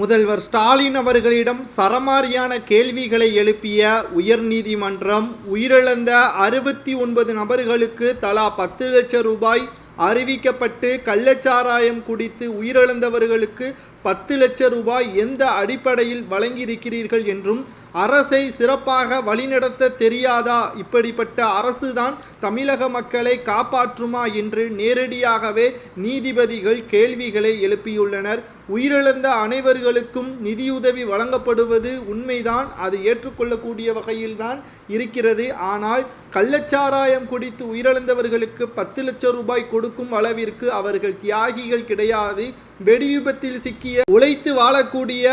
முதல்வர் ஸ்டாலின் அவர்களிடம் சரமாரியான கேள்விகளை எழுப்பிய உயர்நீதிமன்றம் உயிரிழந்த 69 நபர்களுக்கு தலா 10 லட்சம் ரூபாய் அறிவிக்கப்பட்டு கள்ளச்சாராயம் குடித்து உயிரிழந்தவர்களுக்கு 10 லட்சம் ரூபாய் எந்த அடிப்படையில் வழங்கியிருக்கிறீர்கள் என்றும் அரசை சிறப்பாக வழிநடத்த தெரியாதா, இப்படிப்பட்ட அரசுதான் தமிழக மக்களை காப்பாற்றுமா என்று நேரடியாகவே நீதிபதிகள் கேள்விகளை எழுப்பியுள்ளனர். உயிரிழந்த அனைவர்களுக்கும் நிதியுதவி வழங்கப்படுவது உண்மைதான், அது ஏற்றுக்கொள்ளக்கூடிய வகையில்தான் இருக்கிறது. ஆனால் கள்ளச்சாராயம் குடித்து உயிரிழந்தவர்களுக்கு 10 லட்சம் ரூபாய் கொடுக்கும் அளவிற்கு அவர்கள் தியாகிகள் கிடையாது. வெடி விபத்தில் சிக்கிய உழைத்து வாழக்கூடிய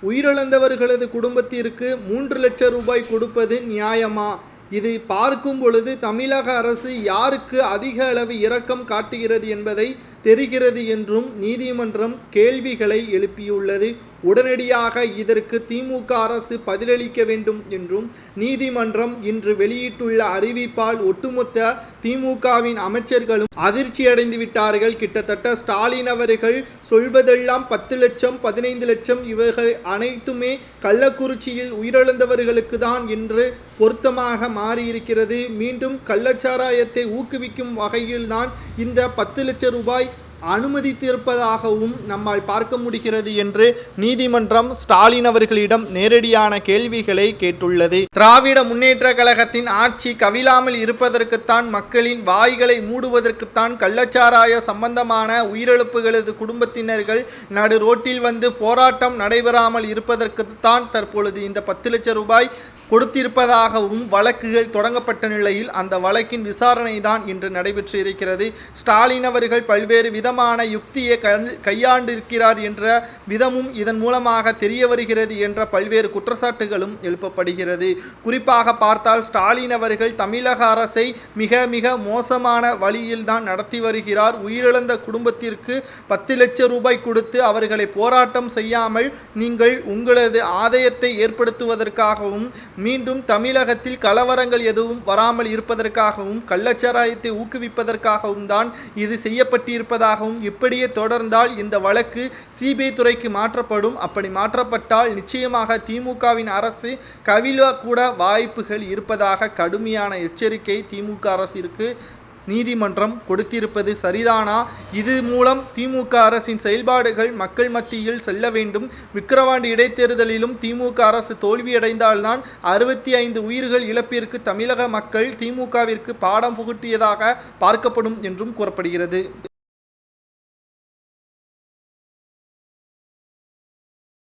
உயிரிழந்தவர்களது குடும்பத்திற்கு 3 லட்சம் ரூபாய் கொடுப்பது நியாயமா? இது பார்க்கும் பொழுது தமிழக அரசு யாருக்கு அதிக அளவு இரக்கம் காட்டுகிறது என்பதை தெரிகிறது என்றும் நீதிமன்றம் கேள்விகளை எழுப்பியுள்ளது. உடனடியாக இதற்கு திமுக அரசு பதிலளிக்க வேண்டும் என்றும் நீதிமன்றம் இன்று வெளியிட்டுள்ள அறிவிப்பால் ஒட்டுமொத்த திமுகவின் அமைச்சர்களும் அதிர்ச்சி அடைந்து விட்டார்கள். கிட்டத்தட்ட ஸ்டாலின் அவர்கள் சொல்வதெல்லாம் 10 லட்சம் 15 லட்சம் இவர்கள் அனைத்துமே கள்ளக்குறிச்சியில் உயிரிழந்தவர்களுக்கு தான் என்று பொருத்தமாக மாறியிருக்கிறது. மீண்டும் கள்ளச்சாராயத்தை ஊக்குவிக்கும் வகையில்தான் இந்த 10 லட்சம் ரூபாய் அனுமதித்திருப்பதாகவும் நம்மால் பார்க்க முடிகிறது என்று நீதிமன்றம் ஸ்டாலின் அவர்களிடம் நேரடியான கேள்விகளை கேட்டுள்ளது. திராவிட முன்னேற்ற கழகத்தின் ஆட்சி கவிழாமல் இருப்பதற்குத்தான், மக்களின் வாய்களை மூடுவதற்குத்தான் கள்ளச்சாராய சம்பந்தமான உயிரிழப்புகளது குடும்பத்தினர்கள் நடு ரோட்டில் வந்து போராட்டம் நடைபெறாமல் இருப்பதற்குத்தான் தற்பொழுது இந்த 10 லட்சம் ரூபாய் கொடுத்திருப்பதாகவும் வழக்குகள் தொடங்கப்பட்ட நிலையில் அந்த வழக்கின் விசாரணை தான் இன்று நடைபெற்று இருக்கிறது. ஸ்டாலின் அவர்கள் பல்வேறு விதமான யுக்தியை கையாண்டிருக்கிறார் என்ற விதமும் இதன் மூலமாக தெரிய வருகிறது என்ற பல்வேறு குற்றச்சாட்டுகளும் எழுப்பப்படுகிறது. குறிப்பாக பார்த்தால் ஸ்டாலின் அவர்கள் தமிழக அரசை மிக மிக மோசமான வழியில் தான் நடத்தி வருகிறார். உயிரிழந்த குடும்பத்திற்கு 10 லட்சம் ரூபாய் கொடுத்து அவர்களை போராட்டம் செய்யாமல் நீங்கள் உங்களது ஆதாயத்தை ஏற்படுத்துவதற்காகவும் மீண்டும் தமிழகத்தில் கலவரங்கள் எதுவும் வராமல் இருப்பதற்காகவும் கள்ளச்சாராயத்தை ஊக்குவிப்பதற்காகவும் தான் இது செய்யப்பட்டிருப்பதாகவும், இப்படியே தொடர்ந்தால் இந்த வழக்கு சிபிஐ துறைக்கு மாற்றப்படும். அப்படி மாற்றப்பட்டால் நிச்சயமாக திமுகவின் அரசு கவிழக்கூட வாய்ப்புகள் இருப்பதாக கடுமையான எச்சரிக்கை திமுக அரசிற்கு நீதிமன்றம் கொடுத்திருப்பது சரிதானா? இது மூலம் திமுக அரசின் செயல்பாடுகள் மக்கள் மத்தியில் செல்ல வேண்டும். விக்கிரவாண்டி இடைத்தேர்தலிலும் திமுக அரசு தோல்வியடைந்தால்தான் 65 உயிர்கள் இழப்பிற்கு தமிழக மக்கள் திமுகவிற்கு பாடம் புகட்டியதாக பார்க்கப்படும் என்றும் கூறப்படுகிறது.